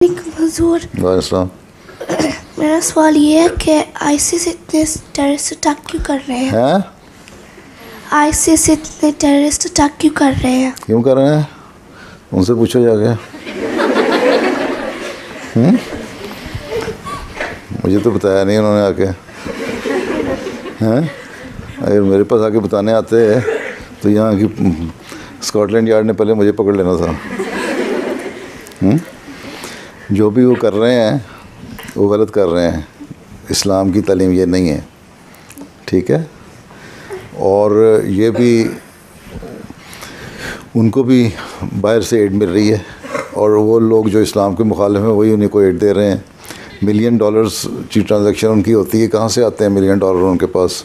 हुजूर, मेरा सवाल ये है कि आईसिस इतने टेररिस्ट अटैक क्यों कर रहे हैं? आईसिस इतने टेररिस्ट अटैक क्यों कर रहे हैं? क्यों कर रहे हैं? उनसे पूछो जाके। मुझे तो बताया नहीं उन्होंने आके। हैं? अगर मेरे पास आके बताने आते हैं तो यहाँ की स्कॉटलैंड यार्ड ने पहले मुझे पकड़ लेना था। जो भी वो कर रहे हैं वो गलत कर रहे हैं। इस्लाम की तालीम ये नहीं है, ठीक है? और ये भी उनको भी बाहर से एड मिल रही है, और वो लोग जो इस्लाम के मुखालिफ हैं वही उन्हीं को एड दे रहे हैं। $1 मिलियन की ट्रांजैक्शन उनकी होती है, कहाँ से आते हैं $1 मिलियन उनके पास?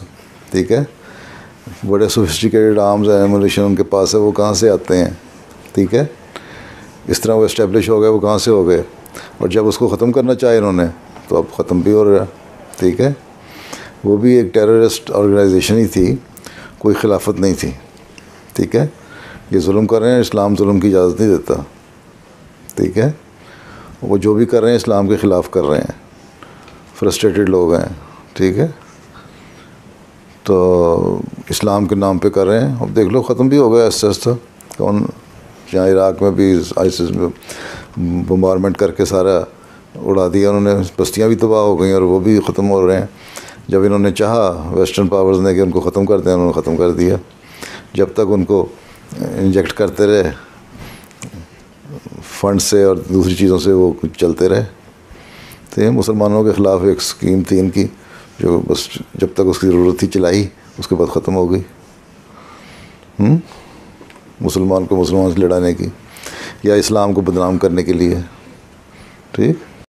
ठीक है, बड़े सोफिस्टिकेटेड आर्म्स एंड एमुनेशन उनके पास है, वो कहाँ से आते हैं? ठीक है, इस तरह वो इस्टेब्लिश हो गए, वो कहाँ से हो गए? और जब उसको ख़त्म करना चाहे इन्होंने तो अब ख़त्म भी हो रहा है। ठीक है, वो भी एक टेररिस्ट ऑर्गेनाइजेशन ही थी, कोई खिलाफत नहीं थी। ठीक है, ये जुल्म कर रहे हैं, इस्लाम जुल्म की इजाज़त नहीं देता। ठीक है, वो जो भी कर रहे हैं इस्लाम के ख़िलाफ़ कर रहे हैं, फ्रस्ट्रेटेड लोग हैं। ठीक है, तो इस्लाम के नाम पे कर रहे हैं। अब देख लो ख़त्म भी हो गया आहिस्ता आहिस्ता। कौन, जहाँ इराक़ में भी आईसिस में बम्बारमेंट करके सारा उड़ा दिया उन्होंने, बस्तियाँ भी तबाह हो गई और वो भी ख़त्म हो रहे हैं। जब इन्होंने चाहा वेस्टर्न पावर्स ने कि उनको ख़त्म कर दें, उन्होंने ख़त्म कर दिया। जब तक उनको इंजेक्ट करते रहे फंड से और दूसरी चीज़ों से, वो चलते रहे। तो ये मुसलमानों के ख़िलाफ़ एक स्कीम थी इनकी, जो बस जब तक उसकी ज़रूरत थी चलाई, उसके बाद ख़त्म हो गई। मुसलमान को मुसलमान से लड़ाने की या इस्लाम को बदनाम करने के लिए। ठीक।